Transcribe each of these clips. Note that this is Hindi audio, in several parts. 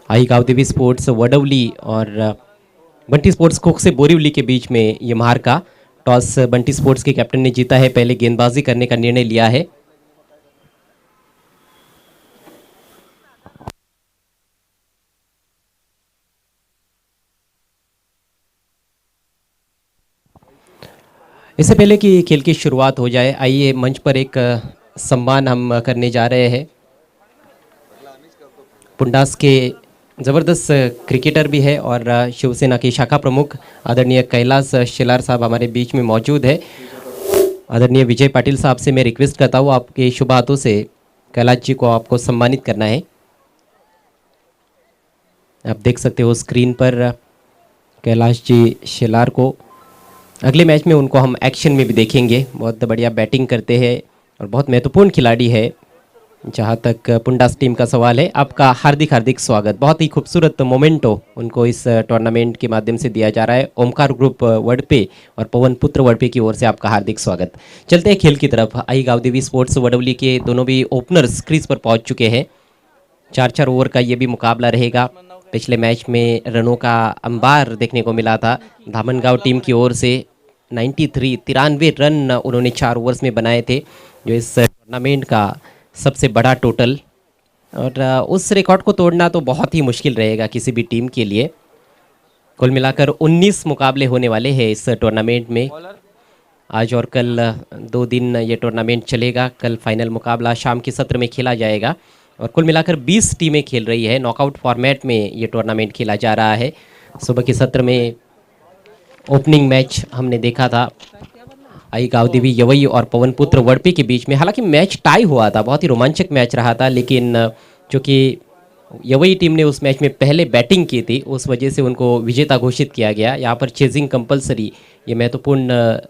आई गावदेवी स्पोर्ट्स वडवली और बंटी स्पोर्ट्स कोख से बोरीवली के बीच में ये महारका। टॉस बंटी स्पोर्ट्स के कैप्टन ने जीता है, पहले गेंदबाजी करने का निर्णय लिया है। इससे पहले कि खेल की शुरुआत हो जाए, आइए मंच पर एक सम्मान हम करने जा रहे हैं। पुंडास के ज़बरदस्त क्रिकेटर भी है और शिवसेना के शाखा प्रमुख आदरणीय कैलाश शिलार साहब हमारे बीच में मौजूद है। आदरणीय विजय पाटिल साहब से मैं रिक्वेस्ट करता हूँ आपके शुभ हाथों से कैलाश जी को आपको सम्मानित करना है। आप देख सकते हो स्क्रीन पर कैलाश जी शिलार को। अगले मैच में उनको हम एक्शन में भी देखेंगे। बहुत बढ़िया बैटिंग करते हैं और बहुत महत्वपूर्ण खिलाड़ी है। जहाँ तक पुंडास टीम का सवाल है, आपका हार्दिक हार्दिक स्वागत। बहुत ही खूबसूरत मोमेंटो उनको इस टूर्नामेंट के माध्यम से दिया जा रहा है। ओमकार ग्रुप वडपे और पवन पुत्र वडपे की ओर से आपका हार्दिक स्वागत। चलते हैं खेल की तरफ। आई गावदेवी स्पोर्ट्स वडवली के दोनों भी ओपनर्स क्रीज पर पहुंच चुके हैं। 4-4 ओवर का ये भी मुकाबला रहेगा। पिछले मैच में रनों का अंबार देखने को मिला था। धामनगांव टीम की ओर से 93 रन उन्होंने 4 ओवर्स में बनाए थे, जो इस टूर्नामेंट का सबसे बड़ा टोटल। और उस रिकॉर्ड को तोड़ना तो बहुत ही मुश्किल रहेगा किसी भी टीम के लिए। कुल मिलाकर 19 मुकाबले होने वाले हैं इस टूर्नामेंट में। आज और कल 2 दिन ये टूर्नामेंट चलेगा। कल फाइनल मुकाबला शाम के सत्र में खेला जाएगा और कुल मिलाकर 20 टीमें खेल रही है। नॉकआउट फॉर्मेट में ये टूर्नामेंट खेला जा रहा है। सुबह के सत्र में ओपनिंग मैच हमने देखा था आई गावदेवी यवई और पवन पुत्र वडपे के बीच में। हालांकि मैच टाई हुआ था, बहुत ही रोमांचक मैच रहा था, लेकिन चूँकि यवई टीम ने उस मैच में पहले बैटिंग की थी, उस वजह से उनको विजेता घोषित किया गया। यहाँ पर चेजिंग कंपलसरी ये महत्वपूर्ण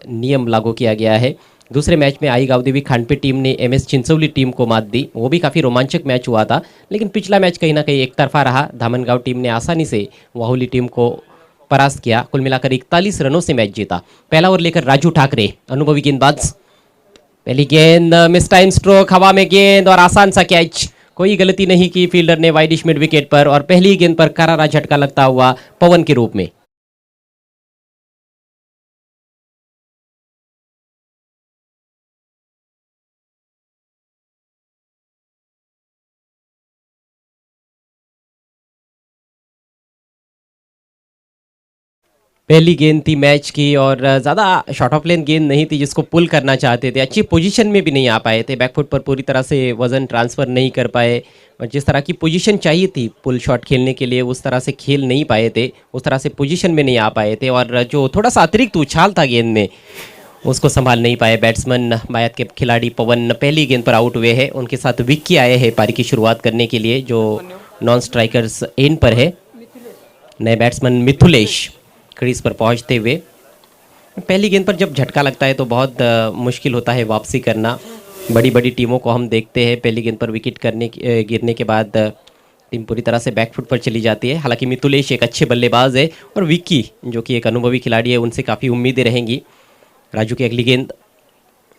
नियम लागू किया गया है। दूसरे मैच में आई गावदेवी खानपे टीम ने MS चिंचोली टीम को मात दी। वो भी काफ़ी रोमांचक मैच हुआ था, लेकिन पिछला मैच कहीं ना कहीं एक तरफा रहा। धामनगांव टीम ने आसानी से वाहुली टीम को परास्त किया। कुल मिलाकर 41 रनों से मैच जीता। पहला ओवर लेकर राजू ठाकरे, अनुभवी गेंदबाज। पहली गेंद मिस टाइम स्ट्रोक, हवा में गेंद और आसान सा कैच। कोई गलती नहीं की फील्डर ने वाइडिश मिड विकेट पर और पहली गेंद पर करारा झटका लगता हुआ पवन के रूप में। पहली गेंद थी मैच की और ज़्यादा शॉर्ट ऑफ लेन गेंद नहीं थी जिसको पुल करना चाहते थे। अच्छी पोजीशन में भी नहीं आ पाए थे, बैकफुट पर पूरी तरह से वजन ट्रांसफ़र नहीं कर पाए और जिस तरह की पोजीशन चाहिए थी पुल शॉट खेलने के लिए उस तरह से खेल नहीं पाए थे, उस तरह से पोजीशन में नहीं आ पाए थे। और जो थोड़ा सा अतिरिक्त उछाल था गेंद में उसको संभाल नहीं पाए बैट्समैन। बायत के खिलाड़ी पवन पहली गेंद पर आउट हुए हैं। उनके साथ विक्की आए हैं पारी की शुरुआत करने के लिए, जो नॉन स्ट्राइकर्स एंड पर है। नए बैट्समैन मिथुलेश क्रीज पर पहुंचते हुए। पहली गेंद पर जब झटका लगता है तो बहुत मुश्किल होता है वापसी करना। बड़ी बड़ी टीमों को हम देखते हैं पहली गेंद पर विकेट गिरने के बाद टीम पूरी तरह से बैकफुट पर चली जाती है। हालांकि मिथुलेश एक अच्छे बल्लेबाज है और विक्की जो कि एक अनुभवी खिलाड़ी है, उनसे काफ़ी उम्मीदें रहेंगी। राजू की अगली गेंद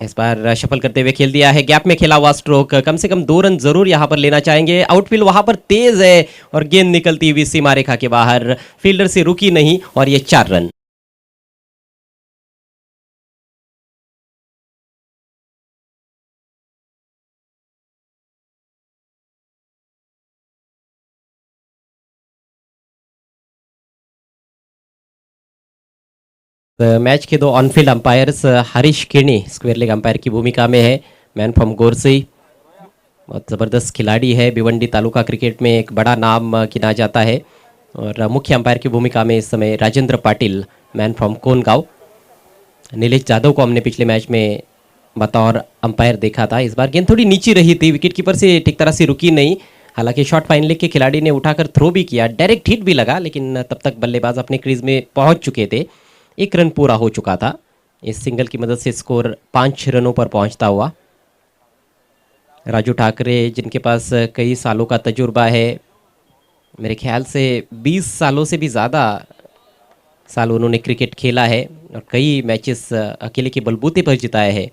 इस बार शफल करते हुए खेल दिया है। गैप में खेला हुआ स्ट्रोक, कम से कम 2 रन जरूर यहाँ पर लेना चाहेंगे। आउटफील्ड वहाँ पर तेज है और गेंद निकलती हुई सीमा रेखा के बाहर, फील्डर से रुकी नहीं और ये 4 रन। मैच के 2 on field umpires Harish Kirni square leg umpire की भूमिका में है। मैन फ्रॉम गोरसी, बहुत ज़बरदस्त खिलाड़ी है। भिवंडी तालुका क्रिकेट में एक बड़ा नाम गिना जाता है। और मुख्य अंपायर की भूमिका में इस समय राजेंद्र पाटिल, मैन फ्रॉम कोनगांव। नीलेश जाधव को हमने पिछले मैच में बतौर अंपायर देखा था। इस बार गेंद थोड़ी नीची रही थी, विकेट कीपर से ठीक तरह से रुकी नहीं। हालांकि शॉट फाइन लेग के खिलाड़ी ने उठाकर थ्रो भी किया, डायरेक्ट हिट भी लगा, लेकिन तब तक बल्लेबाज अपने क्रीज में पहुंच चुके थे। 1 रन पूरा हो चुका था। इस सिंगल की मदद से स्कोर 5 रनों पर पहुंचता हुआ। राजू ठाकरे जिनके पास कई सालों का तजुर्बा है, मेरे ख्याल से 20 सालों से भी ज़्यादा साल उन्होंने क्रिकेट खेला है और कई मैचेस अकेले के बलबूते पर जिताए हैं।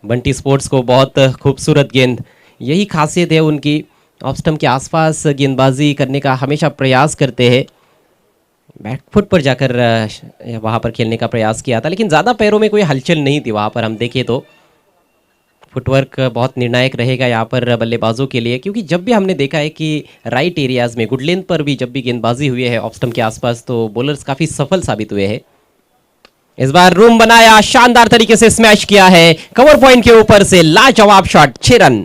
बंटी स्पोर्ट्स को बहुत खूबसूरत गेंद, यही खासियत है उनकी। ऑफ स्टंप के आसपास गेंदबाजी करने का हमेशा प्रयास करते हैं। बैक फुट पर जाकर वहाँ पर खेलने का प्रयास किया था, लेकिन ज़्यादा पैरों में कोई हलचल नहीं थी वहाँ पर। हम देखें तो फुटवर्क बहुत निर्णायक रहेगा यहाँ पर बल्लेबाजों के लिए, क्योंकि जब भी हमने देखा है कि राइट एरियाज़ में गुड लेंथ पर भी जब भी गेंदबाजी हुई है ऑफ स्टंप के आसपास, तो बॉलर्स काफ़ी सफल साबित हुए हैं। इस बार रूम बनाया, शानदार तरीके से स्मैश किया है कवर पॉइंट के ऊपर से, लाजवाब शॉट, 6 रन।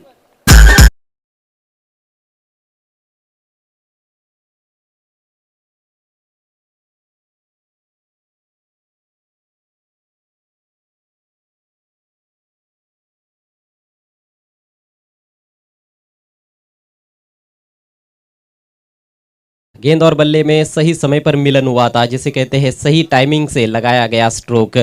गेंद और बल्ले में सही समय पर मिलन हुआ था, जिसे कहते हैं सही टाइमिंग से लगाया गया स्ट्रोक।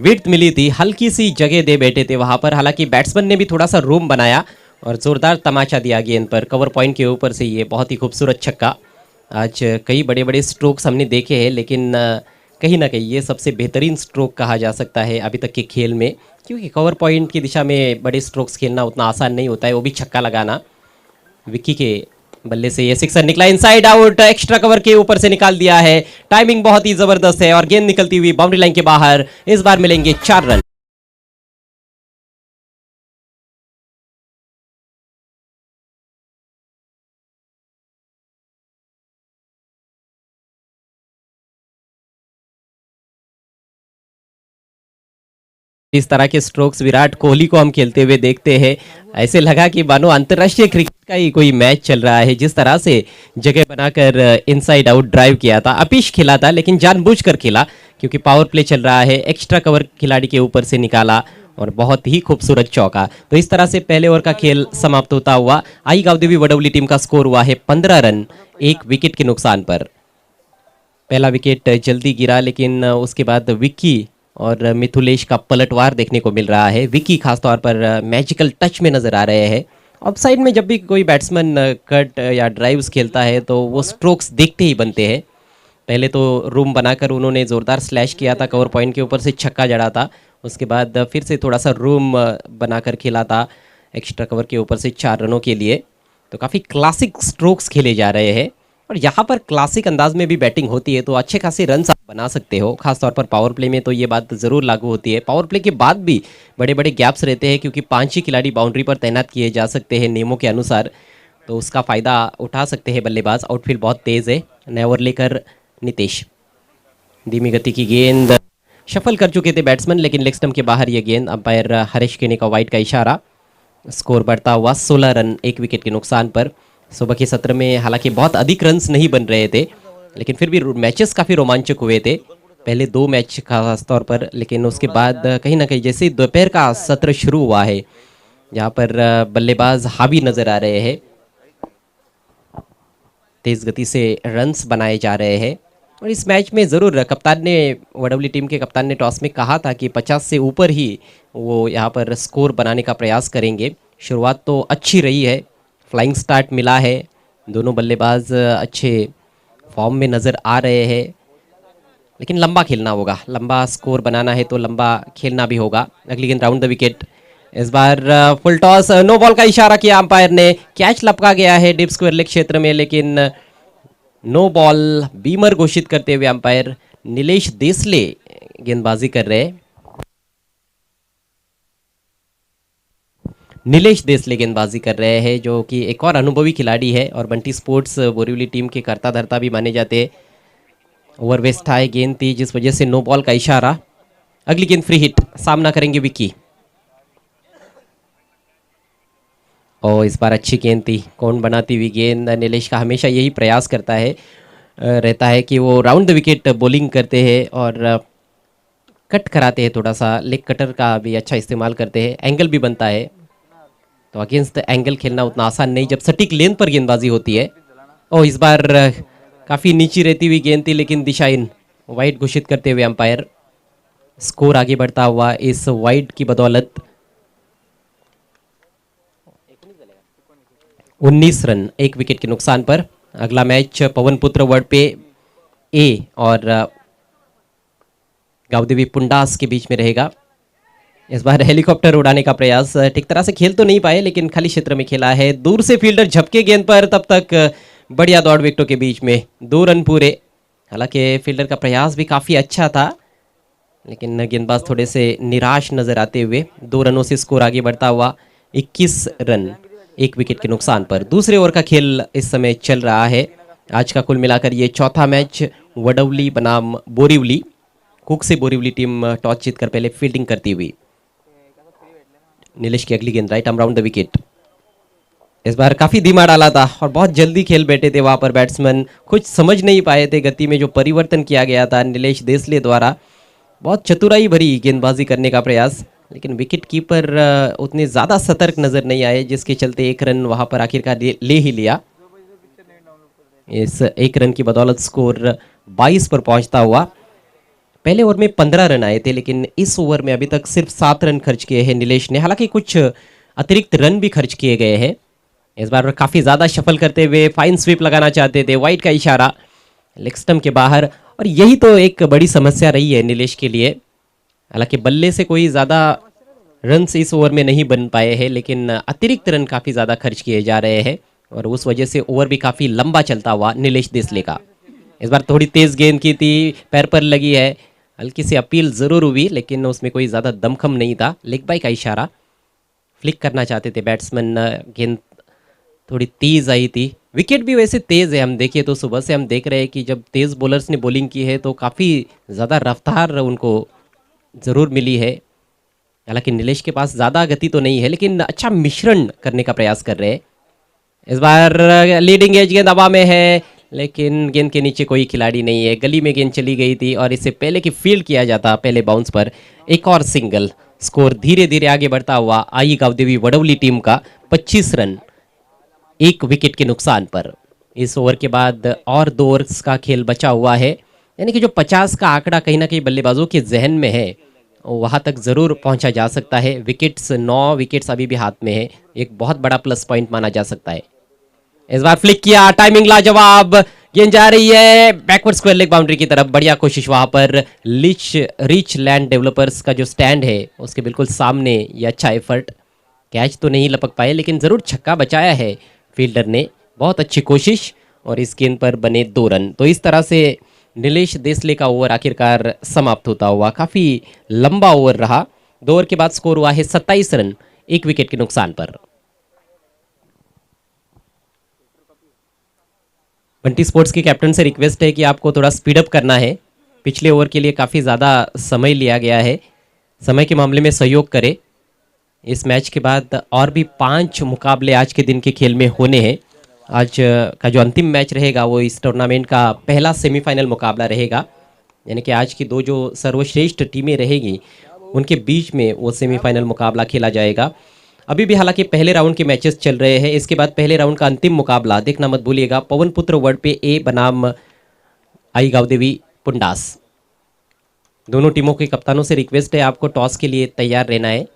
विड्थ मिली थी, हल्की सी जगह दे बैठे थे वहां पर। हालांकि बैट्समैन ने भी थोड़ा सा रूम बनाया और जोरदार तमाचा दिया गेंद पर कवर पॉइंट के ऊपर से। ये बहुत ही खूबसूरत छक्का। आज कई बड़े बड़े स्ट्रोक्स हमने देखे हैं, लेकिन कहीं ना कहीं ये सबसे बेहतरीन स्ट्रोक कहा जा सकता है अभी तक के खेल में, क्योंकि कवर पॉइंट की दिशा में बड़े स्ट्रोक्स खेलना उतना आसान नहीं होता है, वो भी छक्का लगाना। विक्की के बल्ले से ये सिक्सर निकला, इनसाइड आउट, एक्स्ट्रा कवर के ऊपर से निकाल दिया है। टाइमिंग बहुत ही जबरदस्त है और गेंद निकलती हुई बाउंड्री लाइन के बाहर। इस बार मिलेंगे 4 रन। इस तरह के स्ट्रोक्स विराट कोहली को हम खेलते हुए देखते हैं, ऐसे लगा कि मानो अंतर्राष्ट्रीय क्रिकेट का ही कोई मैच चल रहा है। जिस तरह से जगह बनाकर इनसाइड आउट ड्राइव किया था, अपिश खेला था लेकिन जानबूझकर खेला, क्योंकि पावर प्ले चल रहा है। एक्स्ट्रा कवर खिलाड़ी के ऊपर से निकाला और बहुत ही खूबसूरत चौका। तो इस तरह से पहले ओवर का खेल समाप्त होता हुआ आई गावदेवी वडवली टीम का स्कोर हुआ है 15 रन, 1 विकेट के नुकसान पर। पहला विकेट जल्दी गिरा, लेकिन उसके बाद विक्की और मिथुलेश का पलटवार देखने को मिल रहा है। विक्की खासतौर पर मैजिकल टच में नजर आ रहे हैं। ऑफ साइड में जब भी कोई बैट्समैन कट या ड्राइव्स खेलता है तो वो स्ट्रोक्स देखते ही बनते हैं। पहले तो रूम बनाकर उन्होंने ज़ोरदार स्लैश किया था, कवर पॉइंट के ऊपर से छक्का जड़ा था। उसके बाद फिर से थोड़ा सा रूम बनाकर खेला था एक्स्ट्रा कवर के ऊपर से 4 रनों के लिए। तो काफ़ी क्लासिक स्ट्रोक्स खेले जा रहे हैं और यहाँ पर क्लासिक अंदाज में भी बैटिंग होती है तो अच्छे खासे रन आप बना सकते हो। खासतौर पर पावर प्ले में तो ये बात ज़रूर लागू होती है। पावर प्ले के बाद भी बड़े बड़े गैप्स रहते हैं, क्योंकि 5 ही खिलाड़ी बाउंड्री पर तैनात किए जा सकते हैं नियमों के अनुसार, तो उसका फ़ायदा उठा सकते हैं बल्लेबाज। आउटफील्ड बहुत तेज़ है। नया ओवर लेकर नितेश, धीमी गति की गेंद, शफल कर चुके थे बैट्समैन, लेकिन लेग स्टंप के बाहर ये गेंद। अंपायर हरीश केने का वाइड का इशारा। स्कोर बढ़ता हुआ 16 रन, 1 विकेट के नुकसान पर। सुबह के सत्र में हालांकि बहुत अधिक रन्स नहीं बन रहे थे, लेकिन फिर भी मैचेस काफ़ी रोमांचक हुए थे। पहले 2 मैच खास तौर पर, लेकिन उसके बाद कहीं ना कहीं जैसे दोपहर का सत्र शुरू हुआ है, जहाँ पर बल्लेबाज हावी नज़र आ रहे हैं, तेज़ गति से रन्स बनाए जा रहे हैं। और इस मैच में ज़रूर कप्तान ने, वडवली टीम के कप्तान ने टॉस में कहा था कि 50 से ऊपर ही वो यहाँ पर स्कोर बनाने का प्रयास करेंगे। शुरुआत तो अच्छी रही है, फ्लाइंग स्टार्ट मिला है, दोनों बल्लेबाज अच्छे फॉर्म में नज़र आ रहे हैं, लेकिन लंबा खेलना होगा। लंबा स्कोर बनाना है तो लंबा खेलना भी होगा। अगली गेंद राउंड द विकेट। इस बार फुल टॉस, नो बॉल का इशारा किया अंपायर ने। कैच लपका गया है डीप स्क्वायर लेग क्षेत्र में, लेकिन नो बॉल बीमर घोषित करते हुए अंपायर नीलेश देसले गेंदबाजी कर रहे हैं। नीलेश देसले गेंदबाजी कर रहे हैं, जो कि एक और अनुभवी खिलाड़ी है और बंटी स्पोर्ट्स बोरीवली टीम के कर्ता धर्ता भी माने जाते हैं। ओवर वेस्ट हाई गेंद थी, जिस वजह से नो बॉल का इशारा। अगली गेंद फ्री हिट, सामना करेंगे विक्की। और इस बार अच्छी गेंद थी, कौन बनाती हुई गेंद। नीलेश का हमेशा यही प्रयास करता है, रहता है कि वो राउंड द विकेट बॉलिंग करते हैं और कट कराते हैं। थोड़ा सा लेग कटर का भी अच्छा इस्तेमाल करते हैं, एंगल भी बनता है। तो अगेंस्ट एंगल खेलना उतना आसान नहीं जब सटीक लेंथ पर गेंदबाजी होती है। और इस बार काफ़ी नीची रहती हुई गेंद थी, लेकिन दिशा इन वाइड घोषित करते हुए अंपायर। स्कोर आगे बढ़ता हुआ इस वाइड की बदौलत 19 रन, 1 विकेट के नुकसान पर। अगला मैच पवन पुत्र वर्ड पे ए और गावदेवी पुंडास के बीच में रहेगा। इस बार हेलीकॉप्टर उड़ाने का प्रयास ठीक तरह से खेल तो नहीं पाए, लेकिन खाली क्षेत्र में खेला है। दूर से फील्डर झपके गेंद पर, तब तक बढ़िया दौड़ विकेटों के बीच में 2 रन पूरे। हालांकि फील्डर का प्रयास भी काफ़ी अच्छा था, लेकिन गेंदबाज थोड़े से निराश नजर आते हुए 2 रनों से स्कोर आगे बढ़ता हुआ 21 रन, 1 विकेट के नुकसान पर। दूसरे ओवर का खेल इस समय चल रहा है। आज का कुल मिलाकर ये चौथा मैच वडौली बनाम बोरीवली। कुक से बोरीवली टीम टॉस जीतकर पहले फील्डिंग करती हुई। नीलेश की अगली गेंद right arm round the wicket. इस बार काफी धीमा डाला था और बहुत जल्दी खेल बैठे थे वहां पर बैट्समैन, कुछ समझ नहीं पाए थे गति में जो परिवर्तन किया गया था नीलेश देसले द्वारा। बहुत चतुराई भरी गेंदबाजी करने का प्रयास, लेकिन विकेट कीपर उतने ज़्यादा सतर्क नजर नहीं आए, जिसके चलते 1 रन वहां पर आखिरकार ले ही लिया। इस 1 रन की बदौलत स्कोर 22 पर पहुंचता हुआ। पहले ओवर में 15 रन आए थे, लेकिन इस ओवर में अभी तक सिर्फ 7 रन खर्च किए हैं नीलेश ने। हालांकि कुछ अतिरिक्त रन भी खर्च किए गए हैं। इस बार काफ़ी ज़्यादा शफल करते हुए फाइन स्वीप लगाना चाहते थे, वाइड का इशारा लेग स्टंप के बाहर। और यही तो एक बड़ी समस्या रही है नीलेश के लिए। हालांकि बल्ले से कोई ज़्यादा रन इस ओवर में नहीं बन पाए हैं, लेकिन अतिरिक्त रन काफ़ी ज़्यादा खर्च किए जा रहे हैं, और उस वजह से ओवर भी काफ़ी लंबा चलता हुआ नीलेश देसले का। इस बार थोड़ी तेज़ गेंद की थी, पैर पर लगी है, हल्की सी अपील ज़रूर हुई, लेकिन उसमें कोई ज़्यादा दमखम नहीं था। लेग बाई का इशारा, फ्लिक करना चाहते थे बैट्समैन। गेंद थोड़ी तेज़ आई थी। विकेट भी वैसे तेज़ है, हम देखिए तो सुबह से हम देख रहे हैं कि जब तेज़ बॉलर्स ने बॉलिंग की है तो काफ़ी ज़्यादा रफ्तार उनको ज़रूर मिली है। हालांकि नीलेश के पास ज़्यादा गति तो नहीं है, लेकिन अच्छा मिश्रण करने का प्रयास कर रहे हैं। इस बार लीडिंग एज गेंद हवा में है, लेकिन गेंद के नीचे कोई खिलाड़ी नहीं है। गली में गेंद चली गई थी, और इससे पहले कि फील्ड किया जाता पहले बाउंस पर एक और सिंगल। स्कोर धीरे धीरे आगे बढ़ता हुआ आई गावदेवी वडौली टीम का 25 रन, 1 विकेट के नुकसान पर। इस ओवर के बाद और 2 ओवर्स का खेल बचा हुआ है, यानी कि जो 50 का आंकड़ा कहीं ना कहीं बल्लेबाजों के जहन में है, वहां तक जरूर पहुंचा जा सकता है। विकेट्स 9 विकेट्स अभी भी हाथ में है, एक बहुत बड़ा प्लस पॉइंट माना जा सकता है। इस बार फ्लिक किया, टाइमिंग लाजवाब, गेंद जा रही है बैकवर्ड स्क्वायर लेग बाउंड्री की तरफ। बढ़िया कोशिश वहां पर। रिच लैंड डेवलपर्स का जो स्टैंड है उसके बिल्कुल सामने, ये अच्छा एफर्ट। कैच तो नहीं लपक पाए, लेकिन ज़रूर छक्का बचाया है फील्डर ने। बहुत अच्छी कोशिश, और इस गेंद पर बने 2 रन। तो इस तरह से नीलेश देसले का ओवर आखिरकार समाप्त होता हुआ। काफ़ी लंबा ओवर रहा। 2 ओवर के बाद स्कोर हुआ है 27 रन, 1 विकेट के नुकसान पर। बंटी स्पोर्ट्स के कैप्टन से रिक्वेस्ट है कि आपको थोड़ा स्पीड अप करना है। पिछले ओवर के लिए काफ़ी ज़्यादा समय लिया गया है, समय के मामले में सहयोग करें। इस मैच के बाद और भी 5 मुकाबले आज के दिन के खेल में होने हैं। आज का जो अंतिम मैच रहेगा वो इस टूर्नामेंट का पहला सेमीफाइनल मुकाबला रहेगा, यानी कि आज की 2 जो सर्वश्रेष्ठ टीमें रहेगी उनके बीच में वो सेमीफाइनल मुकाबला खेला जाएगा। अभी भी हालांकि पहले राउंड के मैचेस चल रहे हैं। इसके बाद पहले राउंड का अंतिम मुकाबला देखना मत भूलिएगा, पवन पुत्र वर्ड पे ए बनाम आई गावदेवी पुंडास। दोनों टीमों के कप्तानों से रिक्वेस्ट है आपको टॉस के लिए तैयार रहना है।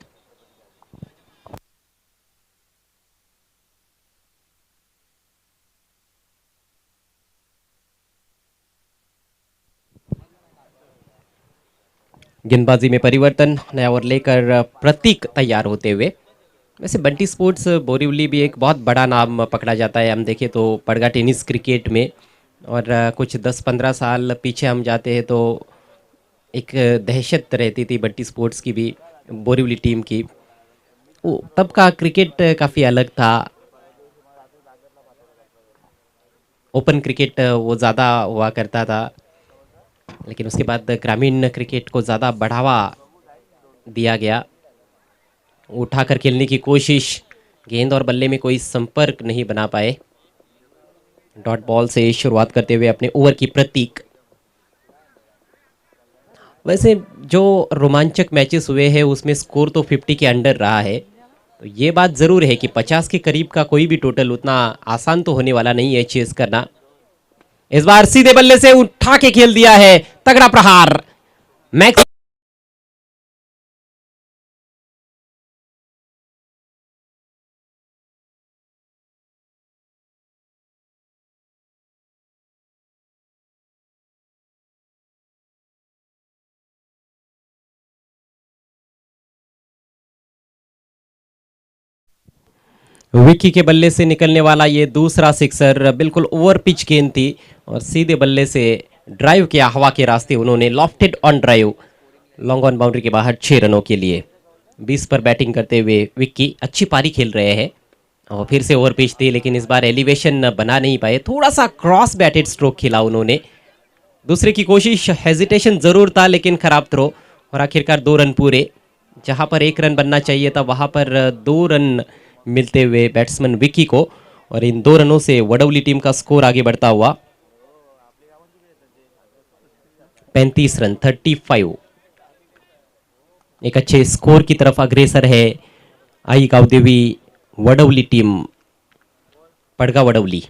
गेंदबाजी में परिवर्तन, नया ओवर लेकर प्रतीक तैयार होते हुए। वैसे बंटी स्पोर्ट्स बोरीवली भी एक बहुत बड़ा नाम पकड़ा जाता है, हम देखें तो पड़गा टेनिस क्रिकेट में। और कुछ 10-15 साल पीछे हम जाते हैं तो एक दहशत रहती थी बंटी स्पोर्ट्स की भी, बोरीवली टीम की। वो तब का क्रिकेट काफ़ी अलग था। ओपन क्रिकेट वो ज़्यादा हुआ करता था, लेकिन उसके बाद ग्रामीण क्रिकेट को ज़्यादा बढ़ावा दिया गया। उठाकर खेलने की कोशिश, गेंद और बल्ले में कोई संपर्क नहीं बना पाए। डॉट बॉल से शुरुआत करते हुए अपने ओवर की प्रतीक। वैसे जो रोमांचक मैचेस हुए हैं उसमें स्कोर तो 50 के अंडर रहा है, तो ये बात ज़रूर है कि 50 के करीब का कोई भी टोटल उतना आसान तो होने वाला नहीं है चेस करना। इस बार सीधे बल्ले से उठा के खेल दिया है, तगड़ा प्रहार। मैक्स विक्की के बल्ले से निकलने वाला ये दूसरा सिक्सर बिल्कुल ओवर पिच गेंद थी और सीधे बल्ले से ड्राइव किया हवा के रास्ते उन्होंने, lofted on drive, long on boundary के बाहर 6 रनों के लिए। 20 पर बैटिंग करते हुए विक्की अच्छी पारी खेल रहे हैं और फिर से ओवर पिच थी लेकिन इस बार एलिवेशन बना नहीं पाए, थोड़ा सा क्रॉस बैटेड स्ट्रोक खेला उन्होंने। दूसरे की कोशिश, हेजिटेशन जरूर था लेकिन खराब थ्रो और आखिरकार 2 रन पूरे। जहां पर 1 रन बनना चाहिए था वहां पर 2 रन मिलते हुए बैट्समैन विक्की को और इन 2 रनों से वडौली टीम का स्कोर आगे बढ़ता हुआ 35 रन 35। एक अच्छे स्कोर की तरफ अग्रसर है आई गावदेवी वडौली टीम, पड़गा वडौली।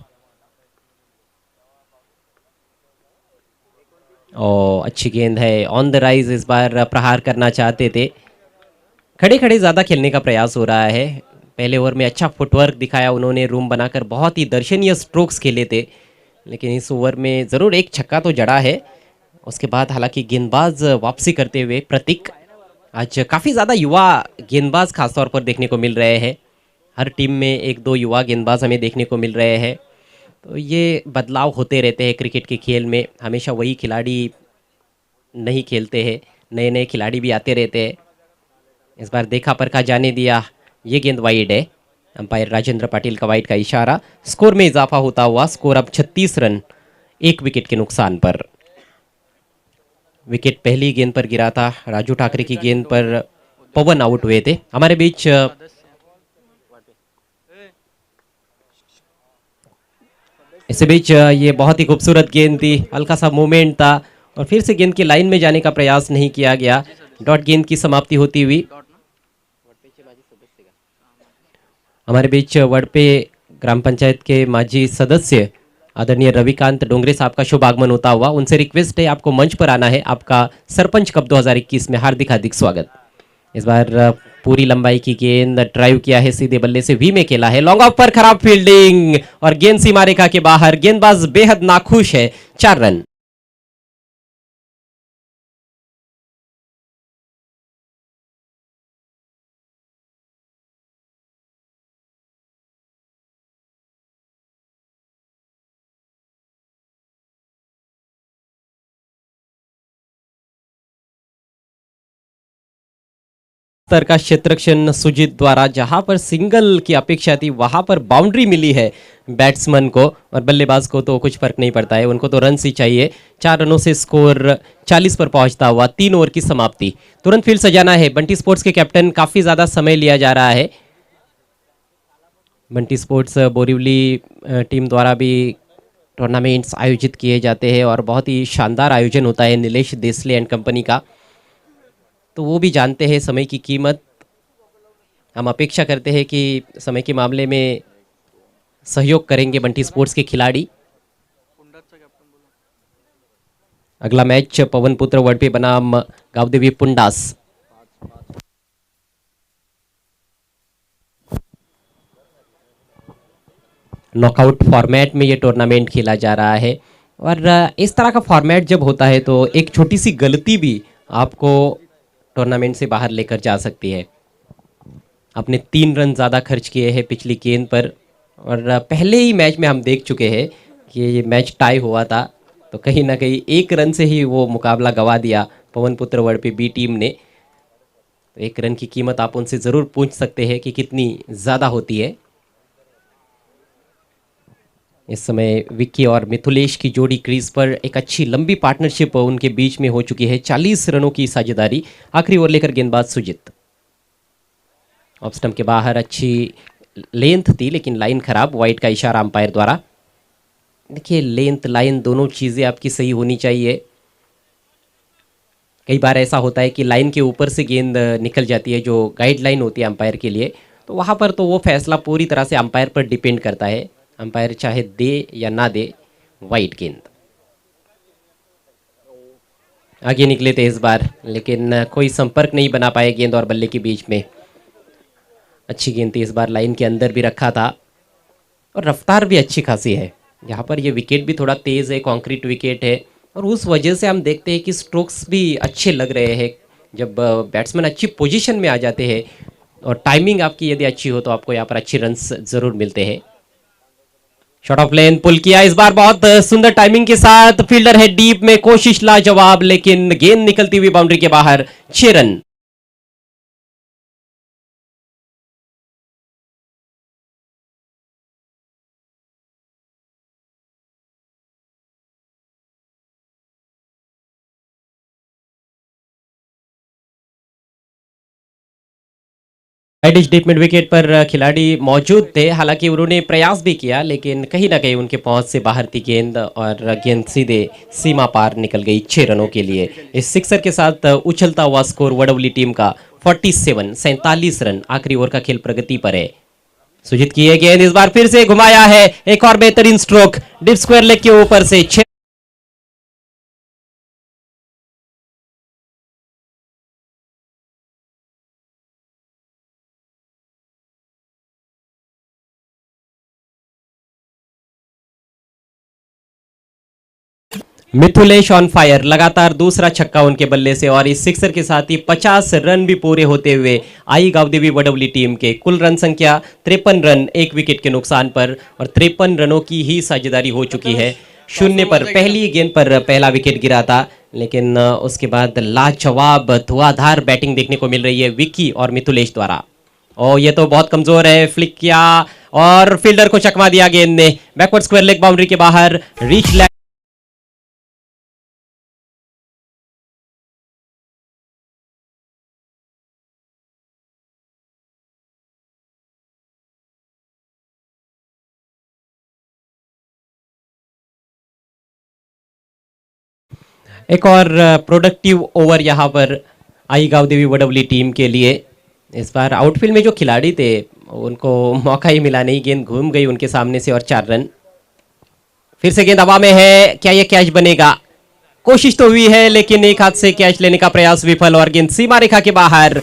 और अच्छी गेंद है, ऑन द राइज, इस बार प्रहार करना चाहते थे। खड़े खड़े ज़्यादा खेलने का प्रयास हो रहा है। पहले ओवर में अच्छा फुटवर्क दिखाया उन्होंने, रूम बनाकर बहुत ही दर्शनीय स्ट्रोक्स खेले थे लेकिन इस ओवर में ज़रूर एक छक्का तो जड़ा है। उसके बाद हालांकि गेंदबाज वापसी करते हुए प्रतीक, आज काफ़ी ज़्यादा युवा गेंदबाज खासतौर पर देखने को मिल रहे हैं। हर टीम में 1-2 युवा गेंदबाज हमें देखने को मिल रहे हैं, तो ये बदलाव होते रहते हैं क्रिकेट के खेल में। हमेशा वही खिलाड़ी नहीं खेलते हैं, नए नए खिलाड़ी भी आते रहते हैं। इस बार देखा परखा जाने दिया, ये गेंद वाइड है, अंपायर राजेंद्र पाटिल का वाइड का इशारा। स्कोर में इजाफा होता हुआ स्कोर अब 36 रन 1 विकेट के नुकसान पर। विकेट पहली गेंद पर गिरा था, राजू ठाकरे की गेंद पर पवन आउट हुए थे। हमारे बीच इसी बीच ये बहुत ही खूबसूरत गेंद थी, हल्का सा मूवमेंट था और फिर से गेंद की लाइन में जाने का प्रयास नहीं किया गया। डॉट गेंद की समाप्ति होती हुई हमारे बीच वड़पे ग्राम पंचायत के माजी सदस्य आदरणीय रविकांत डोंगरे साहब का शुभ आगमन होता हुआ। उनसे रिक्वेस्ट है आपको मंच पर आना है। आपका सरपंच कप 2021 में हार्दिक हार्दिक स्वागत। इस बार पूरी लंबाई की गेंद ड्राइव किया है, सीधे बल्ले से वी में खेला है, लॉन्ग ऑफ पर खराब फील्डिंग और गेंद सीमा रेखा के बाहर। गेंदबाज बेहद नाखुश है, 4 रन। स्तर का क्षेत्रक्षण सुजीत द्वारा, जहां पर सिंगल की अपेक्षा थी वहां पर बाउंड्री मिली है बैट्समैन को और बल्लेबाज को तो कुछ फर्क नहीं पड़ता है, उनको तो रन ही चाहिए। 4 रनों से स्कोर 40 पर पहुंचता हुआ 3 ओवर की समाप्ति। तुरंत फील्ड सजाना है। बंटी स्पोर्ट्स के कैप्टन, काफी ज्यादा समय लिया जा रहा है। बंटी स्पोर्ट्स बोरीवली टीम द्वारा भी टूर्नामेंट्स आयोजित किए जाते हैं और बहुत ही शानदार आयोजन होता है नीलेश देसले एंड कंपनी का, तो वो भी जानते हैं समय की कीमत। हम अपेक्षा करते हैं कि समय के मामले में सहयोग करेंगे बंटी स्पोर्ट्स के खिलाड़ी। अगला मैच पवन पुत्र वडपे बनाम गावदेवी पुंडास। नॉकआउट फॉर्मेट में ये टूर्नामेंट खेला जा रहा है और इस तरह का फॉर्मेट जब होता है तो एक छोटी सी गलती भी आपको टूर्नामेंट से बाहर लेकर जा सकती है। आपने 3 रन ज़्यादा खर्च किए हैं पिछली गेंद पर और पहले ही मैच में हम देख चुके हैं कि ये मैच टाई हुआ था, तो कहीं ना कहीं 1 रन से ही वो मुकाबला गंवा दिया पवन पुत्र वड़पे बी टीम ने। तो 1 रन की कीमत आप उनसे ज़रूर पूछ सकते हैं कि कितनी ज़्यादा होती है। इस समय विक्की और मिथुलेश की जोड़ी क्रीज पर, एक अच्छी लंबी पार्टनरशिप उनके बीच में हो चुकी है। 40 रनों की साझेदारी। आखिरी ओवर लेकर गेंदबाज सुजीत, ऑफ स्टंप के बाहर अच्छी लेंथ थी लेकिन लाइन खराब, वाइड का इशारा अंपायर द्वारा। देखिए लेंथ लाइन दोनों चीज़ें आपकी सही होनी चाहिए। कई बार ऐसा होता है कि लाइन के ऊपर से गेंद निकल जाती है जो गाइडलाइन होती है अंपायर के लिए, तो वहाँ पर तो वो फैसला पूरी तरह से अंपायर पर डिपेंड करता है, अंपायर चाहे दे या ना दे वाइड गेंद। आगे निकले थे इस बार लेकिन कोई संपर्क नहीं बना पाए गेंद और बल्ले के बीच में। अच्छी गेंद थी, इस बार लाइन के अंदर भी रखा था और रफ्तार भी अच्छी खासी है। यहाँ पर ये विकेट भी थोड़ा तेज़ है, कंक्रीट विकेट है और उस वजह से हम देखते हैं कि स्ट्रोक्स भी अच्छे लग रहे हैं। जब बैट्समैन अच्छी पोजीशन में आ जाते हैं और टाइमिंग आपकी यदि अच्छी हो तो आपको यहाँ पर अच्छी रन्स जरूर मिलते हैं। शॉट ऑफ लेन पुल किया इस बार बहुत सुंदर टाइमिंग के साथ, फील्डर है डीप में, कोशिश लाजवाब, लेकिन गेंद निकलती हुई बाउंड्री के बाहर। 6 run. Dish deep mid wicket पर खिलाड़ी मौजूद थे, हालांकि उन्होंने प्रयास भी किया लेकिन कहीं ना कहीं उनके पहुंच से बाहर थी गेंद और गेंद सीधे सीमा पार निकल गई 6 रनों के लिए। इस सिक्सर के साथ उछलता हुआ स्कोर वडवली टीम का 47 रन। आखिरी ओवर का खेल प्रगति पर है। सुजीत की ये गेंद इस बार फिर से घुमाया है, एक और बेहतरीन स्ट्रोक डिप स्क्वायर लेग के ऊपर से। 6 मिथुलेश ऑन फायर, लगातार दूसरा छक्का उनके बल्ले से और इस सिक्सर के साथ ही 50 रन भी पूरे होते हुए आई गावदेवी वडवली टीम के कुल रन संख्या 53 रन, एक विकेट के नुकसान पर, और 53 रनों की ही साझेदारी हो चुकी है। शून्य पर पहली गेंद पर पहला विकेट गिरा था, लेकिन उसके बाद लाजवाब धुआंधार बैटिंग देखने को मिल रही है विक्की और मिथुलेश द्वारा। और ये तो बहुत कमजोर है, फ्लिक किया और फील्डर को चकमा दिया गेंद ने, बैकवर्ड स्क्वायर लेग बाउंड्री के बाहर। रीच एक और प्रोडक्टिव ओवर यहाँ पर आई गावदेवी वडवली टीम के लिए। इस बार आउटफील्ड में जो खिलाड़ी थे उनको मौका ही मिला नहीं, गेंद घूम गई उनके सामने से और 4 रन। फिर से गेंद हवा में है, क्या ये कैच बनेगा? कोशिश तो हुई है लेकिन एक हाथ से कैच लेने का प्रयास विफल और गेंद सीमा रेखा के बाहर।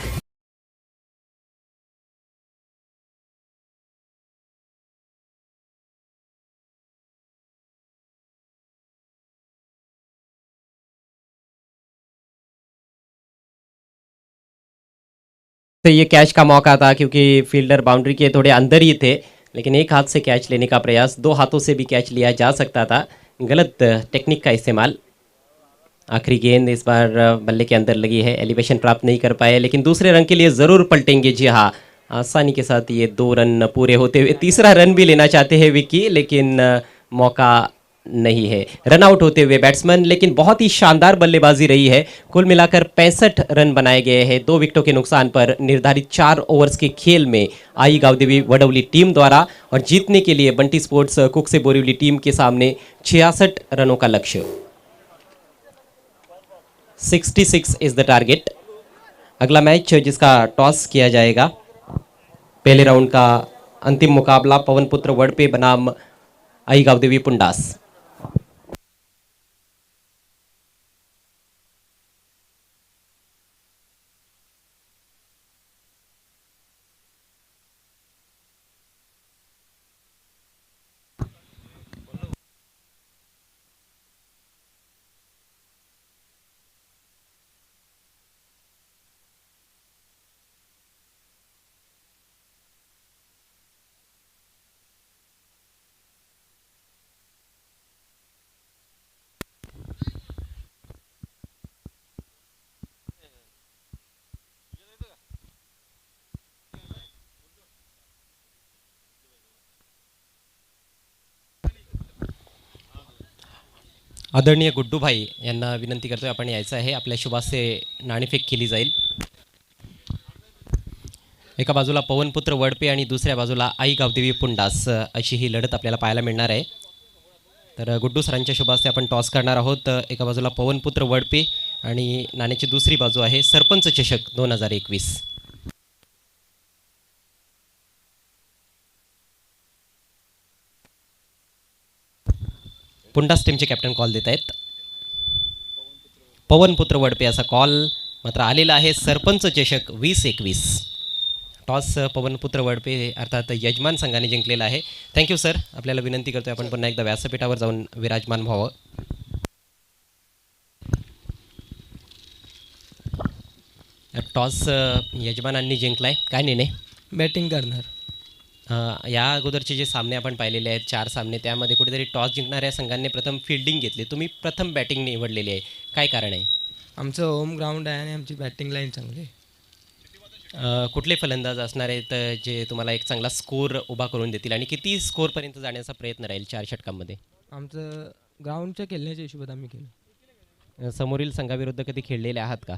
तो ये कैच का मौका था क्योंकि फील्डर बाउंड्री के थोड़े अंदर ही थे, लेकिन एक हाथ से कैच लेने का प्रयास, 2 हाथों से भी कैच लिया जा सकता था। गलत टेक्निक का इस्तेमाल। आखिरी गेंद इस बार बल्ले के अंदर लगी है, एलिवेशन प्राप्त नहीं कर पाए, लेकिन दूसरे रन के लिए ज़रूर पलटेंगे। जी हाँ, आसानी के साथ ये 2 रन पूरे होते हुए तीसरा रन भी लेना चाहते हैं विक्की, लेकिन मौका नहीं है। रन आउट होते हुए बैट्समैन, लेकिन बहुत ही शानदार बल्लेबाजी रही है। कुल मिलाकर 65 रन बनाए गए हैं 2 विकेटों के नुकसान पर निर्धारित 4 ओवर्स के खेल में आई गावदेवी वडवली टीम द्वारा, और जीतने के लिए बंटी स्पोर्ट्स कुक से बोरीवली टीम के सामने 66 रनों का लक्ष्य। 66 इज द टारगेट। अगला मैच जिसका टॉस किया जाएगा, पहले राउंड का अंतिम मुकाबला पवन पुत्र वडपे बनाम आई गावदेवी पुंडास। आदरणीय गुड्डू भाई यांना विनंती करतोय आपण यायचं आहे, आपल्या शुभासे नाणेफेक केली जाईल। एका बाजूला पवनपुत्र वडपे आणि दुसऱ्या बाजूला आई गावदेवी पुंडास, अशी ही लढत आपल्याला पाहायला मिळणार आहे। तर गुड्डू सरांच्या शुभासे आपण टॉस करणार आहोत। एका बाजूला पवनपुत्र वडपे आणि नाण्याची दुसरी बाजू आहे सरपंच चषक 2021। पुंडास टीमचे कॅप्टन कॉल देत आहेत, पवनपुत्र वडपे असा कॉल मात्र आलेला आहे। सरपंच चषक 2021 टॉस पवनपुत्र वडपे अर्थात यजमान संघाने जिंकलेला आहे। थँक्यू सर, आपल्याला विनंती करतोय आपण पुन्हा एकदा व्यासपीठावर जाऊन विराजमान व्हावं। टॉस यजमानांनी जिंकलाय, काय निर्णय? बॅटिंग करणार. या अगोदरचे जे सामने आपण पाहिलेले आहेत 4 सामने, त्यामध्ये कुठेतरी टॉस जिंकणाऱ्या संघांनी प्रथम फील्डिंग घेतली. तुम्ही प्रथम बॅटिंग निवडलेली आहे. काय कारण आहे? आमचं होम ग्राउंड आहे आणि आमची बॅटिंग लाईन चांगली आहे. कुठले फलंदाज असणार आहेत जे तुम्हाला एक चांगला स्कोर उभा करून देतील आणि किती स्कोरपर्यंत जाण्याचा प्रयत्न राहील 4 षटकांमध्ये? आमचं ग्राउंडच्या खेळण्याच्या हिशोबात आम्ही केलं. समोरील संघाविरुद्ध कधी खेळलेले आहात का?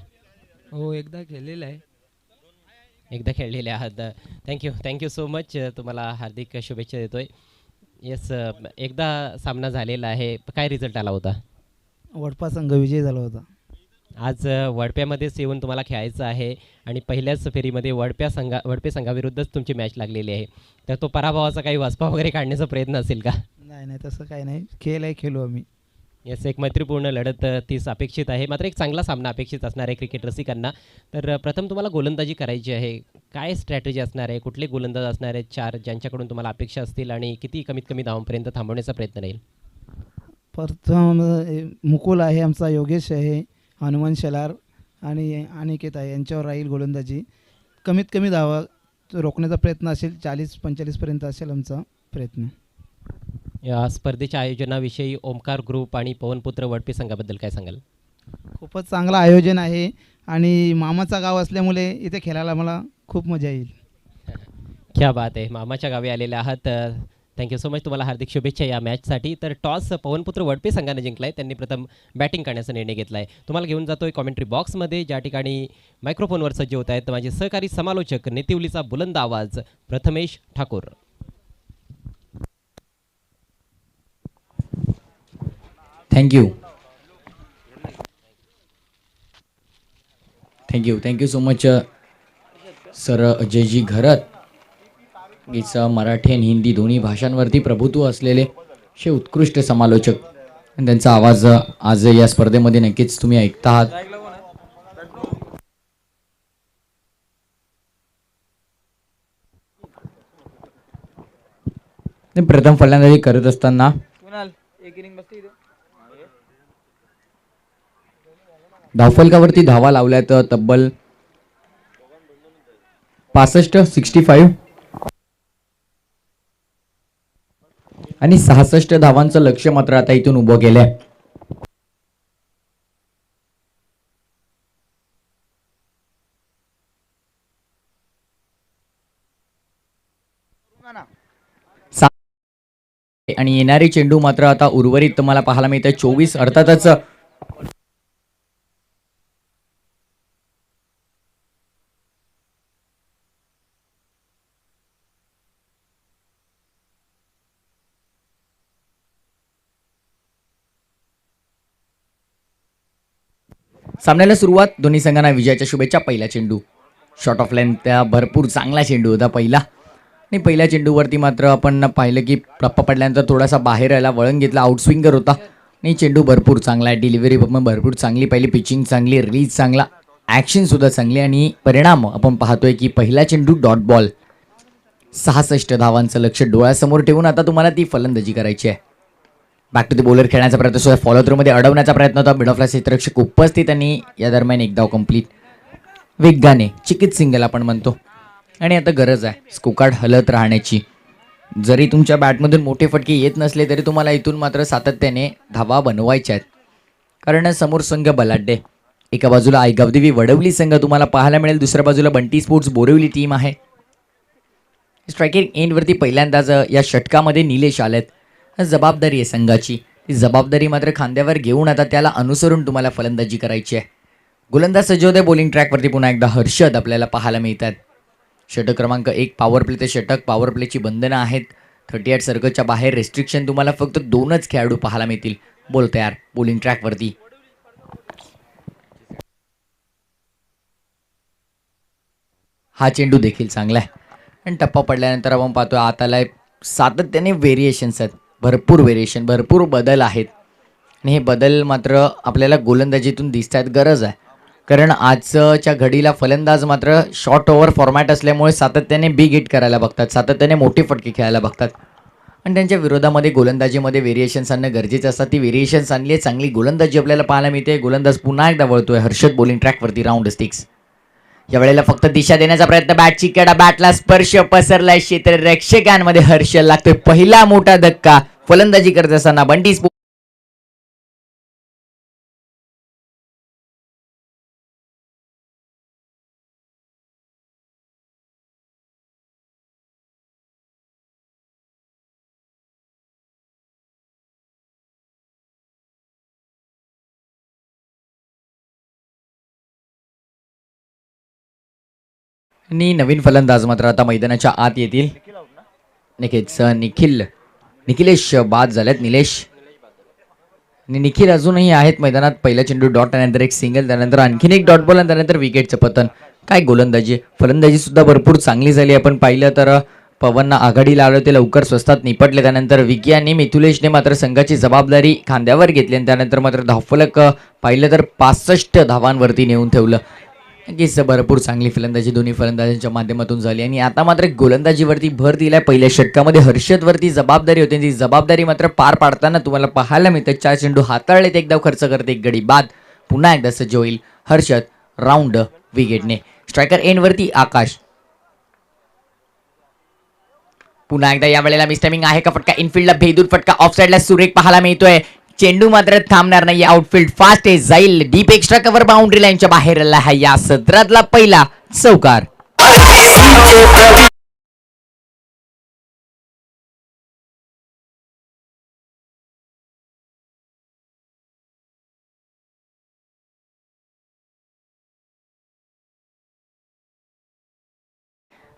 हो, एकदा खेळलेलं आहे. एकदा खेळलेले आहात. Thank you so much. तुम्हाला हार्दिक शुभेच्छा देतोय. येस, एकदा सामना झालेला आहे. काय रिझल्ट आला होता? वडपा संघ विजयी झाला होता. आज वडप्यामध्येच येऊन तुम्हाला खेळायचं आहे आणि पहिल्याच फेरीमध्ये वडपे संघाविरुद्धच तुमची मॅच लागलेली आहे. तर तो पराभवाचा काही वचपा वगैरे काढण्याचा प्रयत्न असेल का? नाही नाही, तसं काही नाही. खेळ आहे, खेळू आम्ही. येस, एक मैत्रीपूर्ण लढत तीच अपेक्षित आहे. मात्र एक चांगला सामना अपेक्षित असणार आहे क्रिकेट रसिकांना. तर प्रथम तुम्हाला गोलंदाजी करायची आहे. काय स्ट्रॅटेजी असणार आहे? कुठले गोलंदाज असणार आहेत 4 ज्यांच्याकडून तुम्हाला अपेक्षा असतील आणि किती कमीत कमी धावांपर्यंत थांबवण्याचा प्रयत्न राहील? प्रथम मुकुल आहे, आमचा योगेश आहे, हनुमान शेलार आणि अनिकेत आहे, यांच्यावर राहील गोलंदाजी. कमीत कमी धावा रोखण्याचा प्रयत्न असेल. 40-45पर्यंत असेल आमचा प्रयत्न. या स्पर्धेच्या आयोजनाविषयी ओमकार ग्रुप आणि पवनपुत्र वडपे संघाबद्दल काय सांगाल? खूपच चांगलं आयोजन आहे आणि मामाचा गाव असल्यामुळे इथे खेळायला मला खूप मजा येईल. क्या बात आहे. मामाच्या गावी आलेले आहात. Thank you so much. तुम्हाला हार्दिक शुभेच्छा या मॅचसाठी. तर टॉस पवनपुत्र वडपे संघाने जिंकला आहे. त्यांनी प्रथम बॅटिंग करण्याचा निर्णय घेतला आहे. तुम्हाला घेऊन जातोय कॉमेंट्री बॉक्समध्ये, ज्या ठिकाणी मायक्रोफोनवर सज्ज होत आहेत माझे सहकारी समालोचक, नेतिवलीचा बुलंद आवाज Prathamesh Thakur. Thank you so much sir Ajayji Gharat. हिचं मराठी आणि हिंदी दोन्ही भाषांवरती प्रभुत्व असलेले असे उत्कृष्ट समालोचक, आणि त्यांचा आवाज आज या स्पर्धेमध्ये नक्कीच तुम्ही ऐकता आहात. प्रथम फलंदाजी करत असताना धावफलकावरती धावा लावल्यात तब्बल 65 आणि 66 धावांचं लक्ष मात्र आता इथून उभं केलंय. आणि येणारे चेंडू मात्र आता उर्वरित तुम्हाला पाहायला मिळतं 24. अर्थातच सामन्याला सुरुवात. दोन्ही संघांना विजयाच्या शुभेच्छा. पहिला चेंडू शॉर्ट ऑफ लाईन, त्या भरपूर चांगला चेंडू होता पहिला. आणि पहिल्या चेंडूवरती मात्र आपण पाहिलं की टप्पा पडल्यानंतर थोडासा बाहेर यायला वळण घेतला. आउटस्विंगर होता आणि चेंडू भरपूर चांगला आहे. डिलिव्हरी पण भरपूर चांगली पाहिली. पिचिंग चांगली, रिलीज चांगला, ॲक्शनसुद्धा चांगली आणि परिणाम आपण पाहतोय की पहिला चेंडू डॉट बॉल. 66 धावांचं लक्ष डोळ्यासमोर ठेवून आता तुम्हाला ती फलंदाजी करायची आहे. बॅक टू द बॉलर खेळण्याचा प्रयत्न सुद्धा फॉलो थ्रूमध्ये अडवण्याचा प्रयत्न होता. मिड ऑफला क्षेत्ररक्षक उपस्थित आणि या दरम्यान एक धाव कंप्लीट. वेगाने चिकित सिंगल आपण म्हणतो. आणि आता गरज आहे स्कोकार्ड हलत राहण्याची. जरी तुमच्या बॅटमधून मोठे फटके येत नसले तरी तुम्हाला इथून मात्र सातत्याने धावा बनवायच्या आहेत, कारण समोर संघ बलाढ्य. एका बाजूला आयगावदेवी वडवली संघ तुम्हाला पाहायला मिळेल, दुसऱ्या बाजूला बंटी स्पोर्ट्स बोरिवली टीम आहे. स्ट्रायकिंग एंडवरती पहिल्यांदाच या षटकामध्ये निलेश आलेत. जबाबदारी आहे संघाची. ती जबाबदारी मात्र खांद्यावर घेऊन आता त्याला अनुसरून तुम्हाला फलंदाजी करायची आहे. गोलंदाज सज्ज होते. बॉलिंग ट्रॅकवरती पुन्हा एकदा हर्षद आपल्याला पाहायला मिळतात. षटक क्रमांक 1 पॉवर प्ले ते षटक. पॉवर प्लेची बंधनं आहेत. 38 सर्कलच्या बाहेर रेस्ट्रिक्शन. तुम्हाला फक्त 2च खेळाडू पाहायला मिळतील. बॉल तयार बॉलिंग ट्रॅकवरती. हा चेंडू देखील चांगला आहे आणि टप्पा पडल्यानंतर आपण पाहतोय आताला सातत्याने व्हेरिएशन्स आहेत. भरपूर व्हेरिएशन, भरपूर बदल आहेत आणि हे बदल मात्र आपल्याला गोलंदाजीतून दिसत आहेत. गरज आहे, कारण आजच्या घडीला फलंदाज मात्र शॉर्ट ओव्हर फॉर्मॅट असल्यामुळे सातत्याने बिग हिट करायला बघतात, सातत्याने मोठे फटके खेळायला बघतात आणि त्यांच्या विरोधामध्ये गोलंदाजीमध्ये व्हेरिएशन्स आणणं गरजेचं असतात. ती व्हेरिएशन्स आणली आहे. चांगली गोलंदाजी आपल्याला पाहायला मिळते. गोलंदाज पुन्हा एकदा वळतोय. हर्षद बॉलिंग ट्रॅकवरती. राऊंड 6. यावेळेला फक्त दिशा देण्याचा प्रयत्न, बॅटची कडा, बॅटला स्पर्श, पसरला क्षेत्ररक्षकांमध्ये, हर्ष लागतोय पहिला मोठा धक्का. फलंदाजी करत असताना बंटी आणि नवीन फलंदाज मात्र आता मैदानाच्या आत येतील. निखिलेश बाद झालेत. निलेश आणि निखिल अजूनही आहेत मैदानात. पहिला चेंडू डॉट, त्यानंतर एक सिंगल, त्यानंतर आणखीन एक डॉट बॉल आणि त्यानंतर विकेटचं पतन. काय गोलंदाजी, फलंदाजी सुद्धा भरपूर चांगली झाली. आपण पाहिलं तर पवनना आघाडीला आलं ते लवकर स्वस्तात निपटले. त्यानंतर विकी आणि मिथुलेशने मात्र संघाची जबाबदारी खांद्यावर घेतली आणि त्यानंतर मात्र धावफलक पाहिलं तर 65 धावांवरती नेऊन ठेवलं. नक्कीच भरपूर चांगली फलंदाजी दोन्ही फलंदाजांच्या माध्यमातून झाली आणि आता मात्र गोलंदाजीवरती भर दिलाय. पहिल्या षटकामध्ये हर्षदवरती जबाबदारी होती, ती जबाबदारी मात्र पार पाडताना तुम्हाला पाहायला मिळतं. 4 चेंडू हाताळलेत, एक धाव खर्च करते, एक गडी बाद. पुन्हा एकदा सज्ज होईल हर्षद राऊंड विकेटने. स्ट्रायकर एंडवरती आकाश. पुन्हा एकदा या वेळेला मिसटायमिंग आहे का फटका, इनफिल्डला भेदून फटका, ऑफसाईडला सुरेख पाहायला मिळतोय. चेंडू मात्र थांबणार नाही, आउटफील्ड फास्ट आहे, जाईल डीप, एक्स्ट्रा कव्हर, बाउंड्री लाईनच्या बाहेर आहे या सत्रातला पहिला चौकार.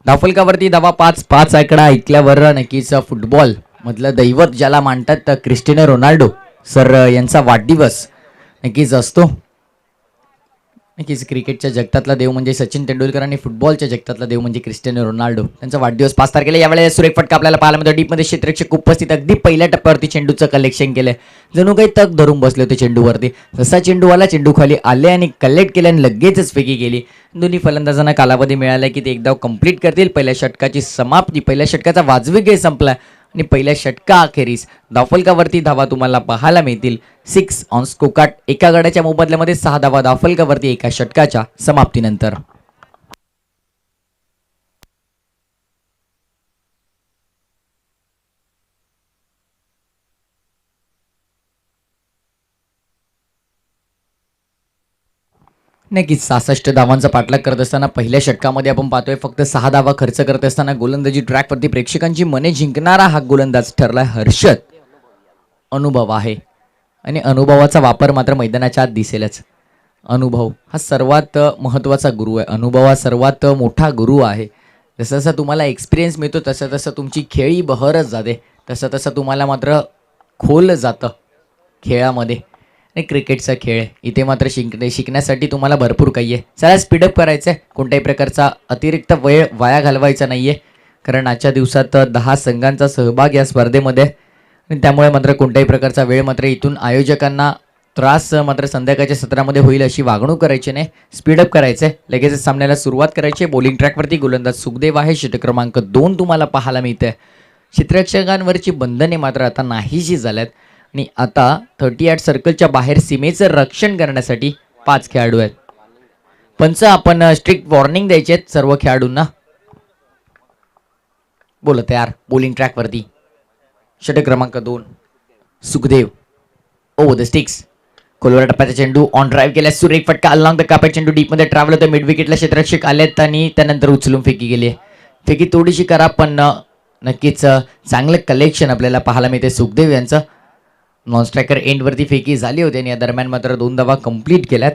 धावफलकावरती धावा 5 आकडा ऐकल्यावर नक्कीच फुटबॉल मधलं दैवत ज्याला मानतात क्रिस्टियानो रोनाल्डो सर यांचा वाढदिवस नक्कीच असतो. नक्कीच क्रिकेटच्या जगतातला देव म्हणजे सचिन तेंडुलकर आणि फुटबॉलच्या जगतातला देव म्हणजे क्रिस्टियानो रोनाल्डो. त्यांचा वाढदिवस 5 तारखेला. यावेळेस सुरेख फटका आपल्याला पाहायला मिळतो. डीपमध्ये क्षेत्ररक्षक उपस्थित, अगदी पहिल्या टप्प्यावरती चेंडूचं कलेक्शन केलंय, जणू काही तग धरून बसले होते चेंडूवरती. जसा चेंडू आला, चेंडू खाली आले आणि कलेक्ट केले आणि लगेचच फेकी केली. दोन्ही फलंदाजांना कालावधी मिळाला की ते एक धाव कंप्लीट करतील. पहिल्या षटकाची समाप्ती, पहिल्या षटकाचा वाजवी खेळ संपला आणि पहिल्या षटका अखेरीस धावफलकावरती धावा तुम्हाला पाहायला मिळतील 6 ऑन स्कोकार्ड. एका गड्याच्या मोबदल्यामध्ये 6 धावा धावफलकावरती एका षटकाच्या समाप्तीनंतर. नक्कीच 66 धावांचा पाठलाग करत असताना पहिल्या षटकामध्ये आपण पाहतोय फक्त 6 धावा खर्च करत असताना गोलंदाजी ट्रॅकवरती प्रेक्षकांची मने जिंकणारा हा गोलंदाज ठरलाय हर्षद. अनुभव आहे आणि अनुभवाचा वापर मात्र मैदानाच्या आत दिसेलच. अनुभव हा सर्वात महत्त्वाचा गुरु आहे. अनुभव हा सर्वात मोठा गुरु आहे. जसं जसं तुम्हाला एक्सपिरियन्स मिळतो तसं तसं तुमची खेळी बहरच जाते, तसं तसं तुम्हाला मात्र खोल जातं खेळामध्ये. आणि क्रिकेटचा खेळ इथे मात्र शिकण्यासाठी तुम्हाला भरपूर काही आहे. चला स्पीडअप करायचं आहे, कोणत्याही प्रकारचा अतिरिक्त वेळ वाया घालवायचा नाही आहे, कारण आजच्या दिवसात 10 संघांचा सहभाग या स्पर्धेमध्ये आणि त्यामुळे मात्र कोणत्याही प्रकारचा वेळ मात्र इथून आयोजकांना त्रास मात्र संध्याकाळच्या सत्रामध्ये होईल अशी वागणूक करायची नाही. स्पीडअप करायचं आहे, लगेचच सामन्याला सुरुवात करायची आहे. बॉलिंग ट्रॅकवरती गोलंदाज सुखदेव आहे, षटक क्रमांक 2 तुम्हाला पाहायला मिळते. क्षेत्ररक्षकांवरची बंधने मात्र आता नाहीशी झाल्यात आणि आता 38 सर्कलच्या बाहेर सीमेचं रक्षण करण्यासाठी 5 खेळाडू आहेत. पंच आपण स्ट्रिक्ट वॉर्निंग द्यायचे आहेत सर्व खेळाडूंना. बोला तयार. बॉलिंग ट्रॅकवरती षटक क्रमांक 2 सुखदेव ओव्हर द स्टिक्स. खोलवर टप्प्याचा चेंडू ऑन ड्राईव्ह केला, सुरेख फटका अलॉंग द कापेट, चेंडू डीपमध्ये ट्रॅव्हल होतं. मिड विकेटला क्षेत्ररक्षक आलेत आणि त्यानंतर उचलून फेकी गेली. फेकी थोडीशी करा पण नक्कीच चांगलं कलेक्शन आपल्याला पाहायला मिळते सुखदेव यांचं. नॉन स्ट्रायकर एंडवरती फेकी झाली होती आणि या दरम्यान मात्र 2 धावा कंप्लीट केल्यात.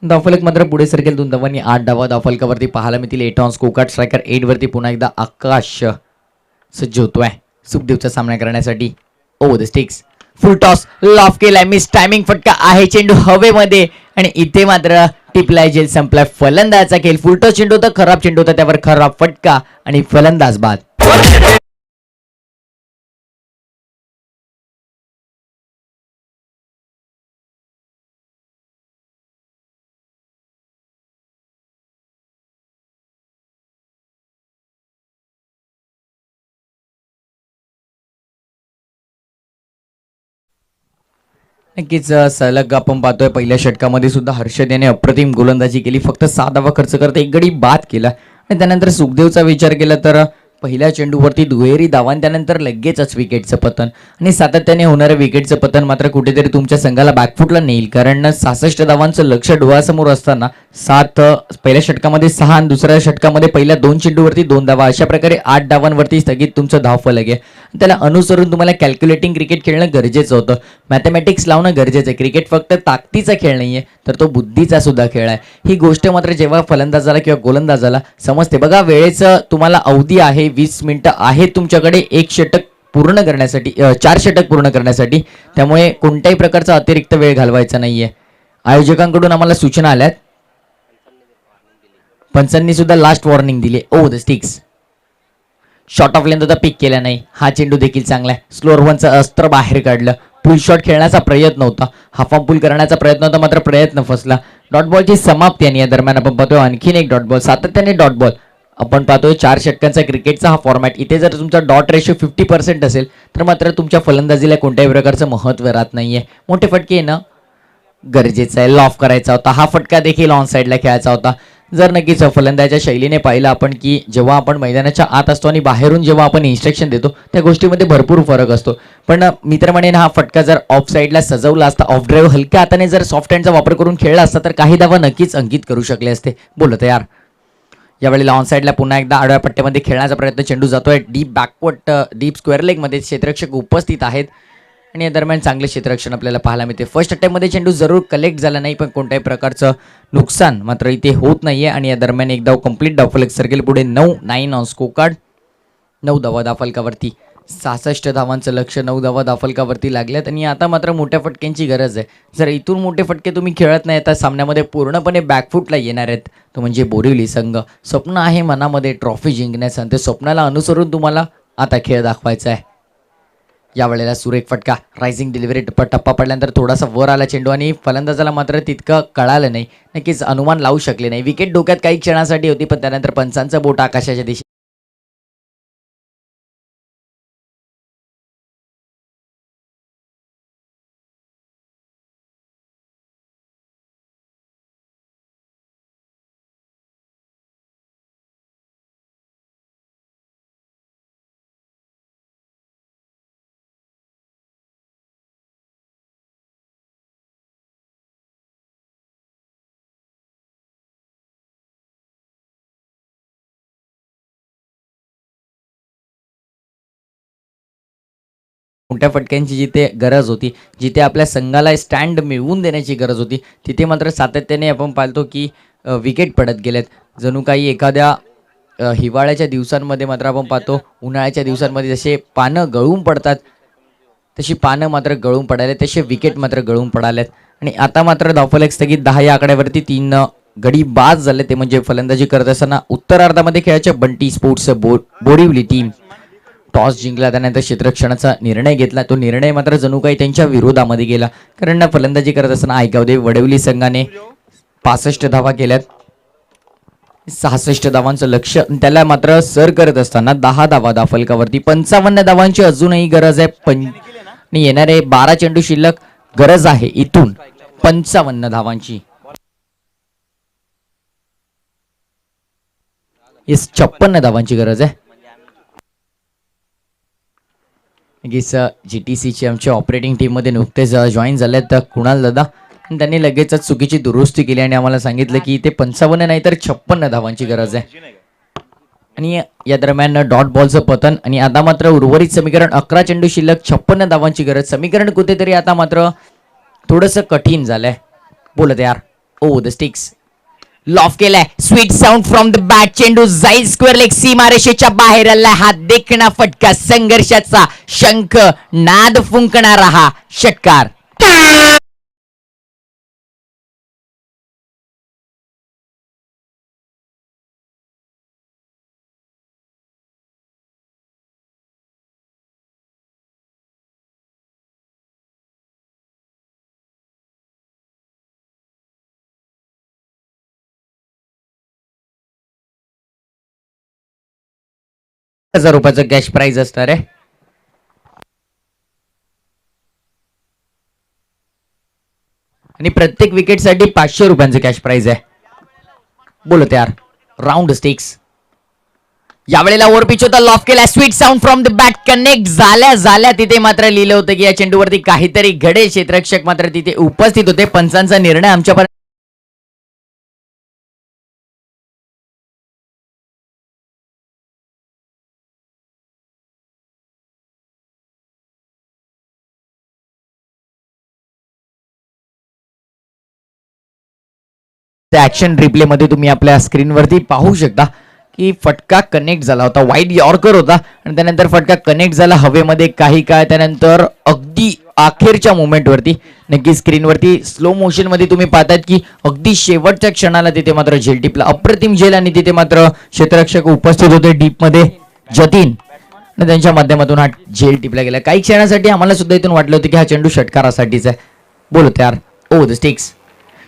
धावफलक मात्र पुढे सरकेल 2 धावांनी. 8 धावा धावफलकावरती पाहायला मिळतील. 8 ऑन स्कोकार्ड. स्ट्रायकर एंडवरती पुन्हा एकदा आकाश सज्ज होतोय सुखदेवचा सामना करण्यासाठी. Over the sticks, full toss, loaf केलाय, मिस टायमिंग फटका आहे, चेंडू हवेमध्ये आणि इथे मात्र टिपलाय, जेल संपलाय. फलंदाजाचा खेळ. फुल टॉस चेंडू होता, खराब चेंडू होता, त्यावर खराब फटका आणि फलंदाज बाद. नक्कीच सलग आपण पाहतोय पहिल्या षटकामध्ये सुद्धा हर्षद याने अप्रतिम गोलंदाजी केली. फक्त 6 धावा खर्च करत एक गडी बाद केला आणि त्यानंतर सुखदेवचा विचार केला तर पहिल्या चेंडूवरती दुहेरी धावा आणि त्यानंतर लगेचच विकेटचं पतन आणि सातत्याने होणारं विकेटचं पतन मात्र कुठेतरी तुमच्या संघाला बॅकफुटला नेईल. कारण 66 धावांचं लक्ष डोळ्यासमोर असताना पहिल्या षटकामध्ये 6 आणि दुसऱ्या षटकामध्ये पहिल्या 2 चेंडूवरती 2 धावा अशा प्रकारे 8 धावांवरती स्थगित तुमचं धावफलक आहे. त्याला अनुसरून तुम्हाला कॅल्क्युलेटिंग क्रिकेट खेळणं गरजेचं होतं. मॅथमॅटिक्स लावणं गरजेचं आहे. क्रिकेट फक्त ताकदीचा खेळ नाही आहे तर तो बुद्धीचा सुद्धा खेळ आहे. ही गोष्ट मात्र जेव्हा फलंदाजाला किंवा गोलंदाजाला समजते. बघा वेळेचं तुम्हाला अवधी आहे, 20 मिनिटं आहे तुमच्याकडे एक षटक पूर्ण करण्यासाठी, 4 षटक पूर्ण करण्यासाठी. त्यामुळे कोणत्याही प्रकारचा अतिरिक्त वेळ घालवायचा नाहीये. आयोजकांकडून आम्हाला सूचना आल्यात. पंचांनी सुद्धा लास्ट वॉर्निंग दिली. ओ the sticks short of length होता, पिक केला नाही. हा चेंडू देखील चांगला आहे. स्लोअर वनचं अस्त्र बाहेर काढलं. पुल शॉट खेळण्याचा प्रयत्न होता, हाफ पुल करण्याचा प्रयत्न होता, मात्र प्रयत्न फसला. डॉट बॉलची समाप्ती आणि या दरम्यान आपण पाहतोय आणखीन एक डॉट बॉल. सातत्याने डॉट बॉल आपण पाहतोय. 4 षटकांचा क्रिकेटचा हा फॉर्मॅट. इथे जर तुमचा डॉट रेशो 50% असेल तर मात्र तुमच्या फलंदाजीला कोणत्याही प्रकारचं महत्त्व राहत नाहीये. मोठे फटके येणं गरजेचं आहे. लॉफ करायचा होता. हा फटका देखील ऑन साईडला खेळायचा होता. जर नक्कीच फलंदाजाच्या शैलीने पाहिलं आपण की जेव्हा आपण मैदानाच्या आत असतो आणि बाहेरून जेव्हा आपण इन्स्ट्रक्शन देतो त्या गोष्टीमध्ये भरपूर फरक असतो. पण मी तर म्हणेन हा फटका जर ऑफ साईडला सजवला असता, ऑफ ड्राईव्ह हलक्या हाताने जर सॉफ्ट हँडचा वापर करून खेळला असता तर काही धावा नक्कीच अंकित करू शकले असते. बोलत यार. यावेळेला ऑन साईडला पुन्हा एकदा आडव्या पट्ट्यामध्ये खेळण्याचा प्रयत्न. चेंडू जातोय डीप स्क्वेअर लेगमध्ये. क्षेत्ररक्षक उपस्थित आहेत आणि या दरम्यान चांगले क्षेत्ररक्षण आपल्याला पाहायला मिळते. फर्स्ट अटॅम्पमध्ये चेंडू जरूर कलेक्ट झाला नाही पण कोणत्याही प्रकारचं नुकसान मात्र इथे होत नाहीये. आणि या दरम्यान एक धाव कंप्लीट धावफलक सर्कल पुढे 9 ऑन स्कोर कार्ड. 9 धावा धावफलकावरती. 66 धावांचं लक्ष 9 धावा धावफलकावरती लागल्यात आणि आता मात्र मोठ्या फटक्यांची गरज आहे. जर इथून मोठे फटके तुम्ही खेळत नाही तर सामन्यामध्ये पूर्णपणे बॅकफुटला येणार आहेत. तो म्हणजे बोरिवली संघ. स्वप्न आहे मनामध्ये ट्रॉफी जिंकण्याचं आणि ते स्वप्नाला अनुसरून तुम्हाला आता खेळ दाखवायचा आहे. यावेळेला सुरेख फटका. रायझिंग डिलिव्हरी टप्पा पडल्यानंतर थोडासा वर आला चेंडू आणि फलंदाजाला मात्र तितकं कळालं नाही. नक्कीच अनुमान लावू शकले नाही. विकेट डोक्यात काही क्षणासाठी होती पण त्यानंतर पंचांचं बोट आकाशाच्या दिशेने मोठ्या फटक्यांची जिथे गरज होती, जिथे आपल्या संघाला स्टँड मिळवून देण्याची गरज होती, तिथे मात्र सातत्याने आपण पाहतो की विकेट पडत गेलेत. जणू काही एखाद्या हिवाळ्याच्या दिवसांमध्ये मात्र आपण पाहतो उन्हाळ्याच्या दिवसांमध्ये जसे पानं गळून पडतात तशी पानं मात्र गळून पडाले, तसे विकेट मात्र गळून पडालेत. आणि आता मात्र धावफलक स्थगित 10 या आकड्यावरती 3 गडी बाद झाले. ते म्हणजे फलंदाजी करत असताना उत्तरार्धामध्ये खेळायच्या Bunty sports Borivali team toss जिंकला. त्यानंतर क्षेत्ररक्षणाचा निर्णय घेतला. तो निर्णय मात्र जणू काही त्यांच्या विरोधामध्ये गेला. कारण फलंदाजी करत असताना आयगावदेव वडवली संघाने 65 धावा केल्यात. 66 धावांचं लक्ष त्याला मात्र सर करत असताना 10 धावा धावफलकावरती. 55 धावांची अजूनही गरज आहे. आणि येणारे 12 चेंडू शिल्लक. गरज आहे इथून 55 धावांची. 56 धावांची गरज आहे. GTCचे आमच्या ऑपरेटिंग टीममध्ये नुकतेच जॉईन झालेत तर कुणाल दादा. त्यांनी लगेचच चुकीची दुरुस्ती केली आणि आम्हाला सांगितलं की इथे 55 नाही तर 56 धावांची गरज आहे. आणि या दरम्यान डॉट बॉलचं पतन आणि आता मात्र उर्वरित समीकरण 11 चेंडू शिल्लक 56 धावांची गरज. समीकरण कुठेतरी आता मात्र थोडंसं कठीण झालंय. बोलत यार. ओ द स्टिक्स लॉफ केलाय. Sweet sound from the bat. चेंडू जाईल स्क्वेअर लेग सीमारेषेच्या बाहेर आलाय. हा देखणा फटका. संघर्षाचा शंख नाद फुंकणारा हा षटकार. ₹1000 कॅश प्राइज असणार आहे. आणि प्रत्येक विकेटसाठी 500 रुपयांचं कॅश प्राइज आहे. बोलो तयार. Round sticks. यावेळेला ओव्हर पिच होता, लॉफ केला, sweet sound from the bat, connect झाल्या तिथे मात्र लिहिलं होतं की या चेंडूवरती काहीतरी घडेल. क्षेत्ररक्षक मात्र तिथे उपस्थित होते. पंचांचा निर्णय आमच्यापर्यंत ऍक्शन रिप्ले मध्ये तुम्ही आपल्या स्क्रीनवरती पाहू शकता की फटका कनेक्ट झाला होता. वाईड यॉर्कर होता आणि त्यानंतर फटका कनेक्ट झाला हवेमध्ये. काही काळ त्यानंतर अगदी अखेरच्या मोमेंटवरती, नक्की स्क्रीनवरती स्लो मोशन मध्ये तुम्ही पाहताय की अगदी शेवटच्या क्षणाला तिथे मात्र झेल टिपला. अप्रतिम झेल आणि तिथे मात्र क्षेत्ररक्षक उपस्थित होते डीप मध्ये, जतीन, आणि त्यांच्या माध्यमातून हा झेल टिपला गेला. काही क्षणासाठी आम्हाला सुद्धा इथून वाटलं होतं की हा चेंडू षटकारासाठीच आहे. बोलो तयार. Over the sticks.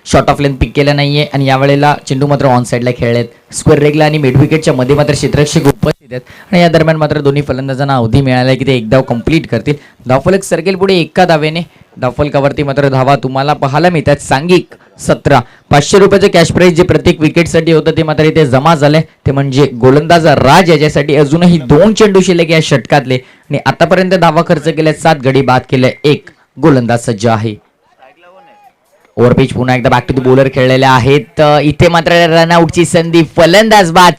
Short of length pick केला नाहीये आणि यावेळेला चेंडू मात्र ऑन साईडला खेळलेत. स्क्वेअर रेगला आणि मिड विकेटच्या मध्ये मात्र क्षेत्ररक्षक उपस्थित आहेत आणि या दरम्यान मात्र दोन्ही फलंदाजांना अवधी मिळाला की ते एक धाव कंप्लीट करतील. धावफलक सरकेल पुढे एका धावेने. धावफलकावरती मात्र धावा तुम्हाला पाहायला मिळतात. सांघिक 17. 500 रुपयाचं कॅश प्राइज जे प्रत्येक विकेटसाठी होतं ते मात्र इथे जमा झाले. ते म्हणजे गोलंदाज राज याच्यासाठी अजूनही 2 चेंडू शिल्लक या षटकातले आणि आतापर्यंत धावा खर्च केल्या 7 गडी बाद केले 1. गोलंदाज सज्ज आहे. ओव्हर पिच पुन्हा एकदा बॅक टू द बॉलर खेळलेले आहेत. इथे मात्र रनआउटची संधी. फलंदाज बाद.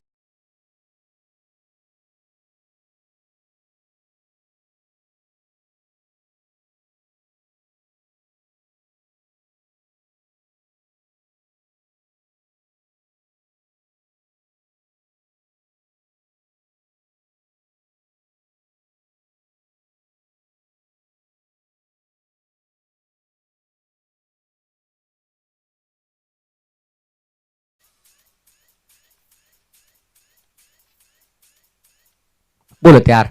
बोलो तयार.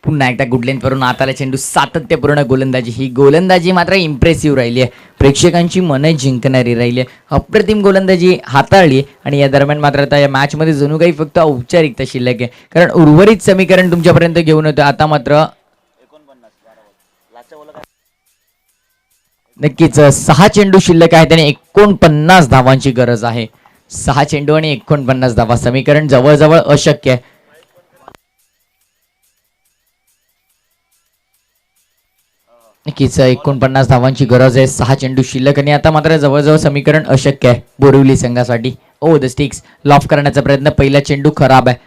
पुन्हा एकदा गुड लेंथ वरून आताला चेंडू. सातत्यपूर्ण गोलंदाजी. ही गोलंदाजी मात्र इम्प्रेसिव्ह राहिली आहे. प्रेक्षकांची मनं जिंकणारी राहिली आहे. अप्रतिम गोलंदाजी हाताळली आणि या दरम्यान मात्र आता या मॅच मध्ये जणू काही फक्त औपचारिकता शिल्लक आहे, कारण उर्वरित समीकरण तुमच्यापर्यंत घेऊन होतं. आता मात्र नक्कीच 6 चेंडू शिल्लक आहेत आणि 49 धावांची गरज आहे. 6 चेंडू आणि 49 धावा. समीकरण जवळजवळ अशक्य आहे. नक्कीच 49 धावांची गरज आहे. 6 चेंडू शिल्लक आणि आता मात्र जवळजवळ समीकरण अशक्य आहे बोरिवली संघासाठी. Over the sticks. लॉफ करण्याचा प्रयत्न. पहिला चेंडू खराब आहे.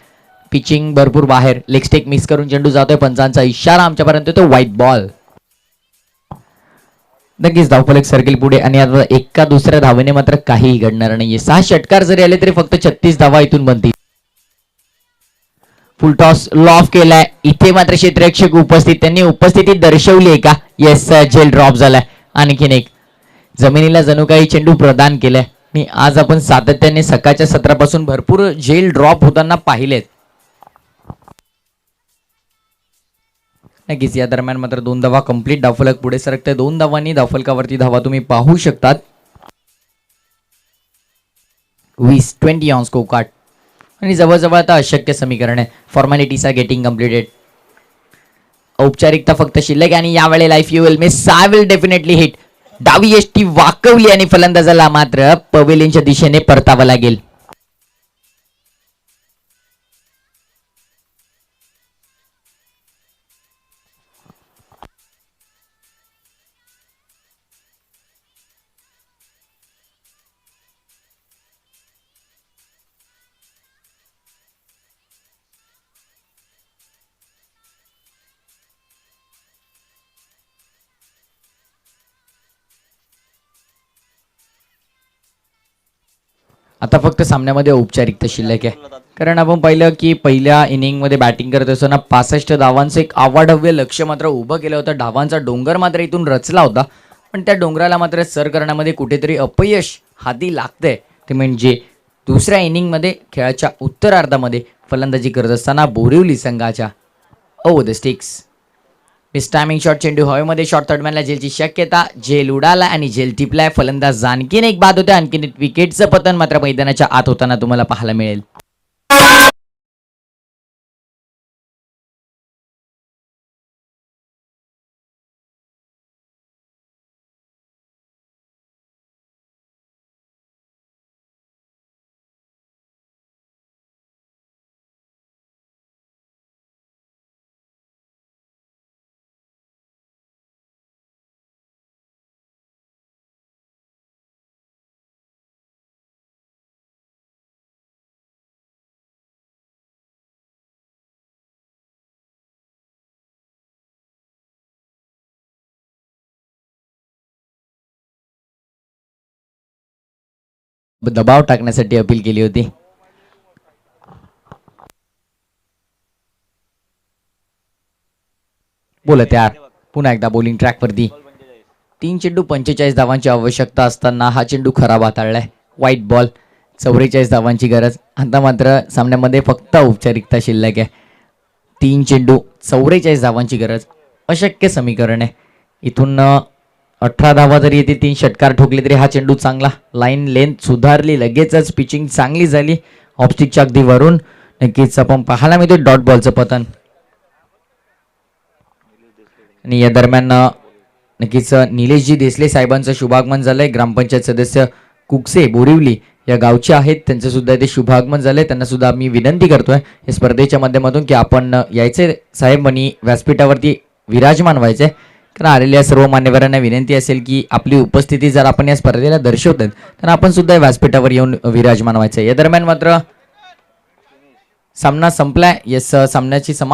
पिचिंग भरपूर बाहेर. लेग स्टेक मिस करून चेंडू जातोय. पंचांचा इशारा आमच्यापर्यंत तो व्हाईट बॉल. नक्कीच धावफलक सर्किल पुढे आणि आता एका दुसऱ्या धावेने मात्र काहीही घडणार नाहीये. 6 षटकार जरी आले तरी फक्त 36 धावा इथून बनतील. फुल टॉस लॉफ केलाय. इथे मात्र क्षेत्ररक्षक उपस्थित, त्यांनी उपस्थिती दर्शवली आहे का? येस, झेल ड्रॉप झालाय. आणखीन एक जमिनीला जणू काही चेंडू प्रदान केलाय आणि आज आपण सातत्याने सकाळच्या सत्रापासून भरपूर झेल ड्रॉप होताना पाहिलेत. नक्कीच या दरम्यान मात्र 2 धावा कंप्लीट. धावफलक पुढे सरकते. 2 धावांनी धावफलकावरती धावा तुम्ही पाहू शकतात. 20 ऑन स्कोर कार्ड आणि जवळजवळ आता अशक्य समीकरण आहे. Formalities are getting completed. औपचारिकता फक्त शिल्लक आणि यावेळेला if you will miss I will definitely hit. डावी यष्टी वाकवली आणि फलंदाजाला मात्र पवेलियनच्या दिशेने परतावं लागेल. आता फक्त सामन्यामध्ये औपचारिकता शिल्लक आहे, कारण आपण पाहिलं की पहिल्या इनिंगमध्ये बॅटिंग करत असताना 65 धावांचं एक अवाढव्य लक्ष मात्र उभं केलं होतं. धावांचा डोंगर मात्र इथून रचला होता, पण त्या डोंगराला मात्र सर करण्यामध्ये कुठेतरी अपयश हाती लागतंय. ते म्हणजे दुसऱ्या इनिंगमध्ये खेळाच्या उत्तरार्धामध्ये फलंदाजी करत असताना बोरिवली संघाच्या over the sticks. Miss timing shot. चेंडू हवेमध्ये शॉर्ट थर्डमॅनला झेलची शक्यता. झेल उडाला आणि झेल टिपलाय. फलंदाज आणखीन एक बाद होते. आणखीन एक विकेटचं पतन मात्र मैदानाच्या आत होताना तुम्हाला पाहायला मिळेल. दबाव टाकण्यासाठी अपील केली होती. बोलत यार पुन्हा एकदा बॉलिंग ट्रॅकवरती. 3 चेंडू 45 धावांची आवश्यकता असताना हा चेंडू खराब हाताळलाय. White ball. 44 धावांची गरज. आता मात्र सामन्यामध्ये फक्त औपचारिकता शिल्लक आहे. 3 चेंडू 44 धावांची गरज अशक्य समीकरण आहे. इथून 18 धावा जरी येते 3 षटकार ठोकले तरी हा चेंडू चांगला. लाईन लेंथ सुधारली लगेचच. पिचिंग चांगली झाली ऑफस्टिकच्या अगदी वरून. नक्कीच आपण पाहायला मिळते डॉट बॉलचं पतन. आणि या दरम्यान नक्कीच निलेशजी देसले साहेबांचं शुभागमन झालंय. ग्रामपंचायत सदस्य कुकसे बोरिवली या गावचे आहेत, त्यांचं सुद्धा ते शुभागमन झालंय. त्यांना सुद्धा मी विनंती करतोय या स्पर्धेच्या माध्यमातून की आपण यायचे साहेब आणि व्यासपीठावरती विराजमान व्हायचे. कारण आलेल्या सर्व मान्यवरांना विनंती असेल की आपली उपस्थिती जर आपण या स्पर्धेला दर्शवतात तर आपण सुद्धा व्यासपीठावर येऊन विराजमान व्हायचं. या दरम्यान मात्र सामना संपलाय. सामन्याची समाप्ती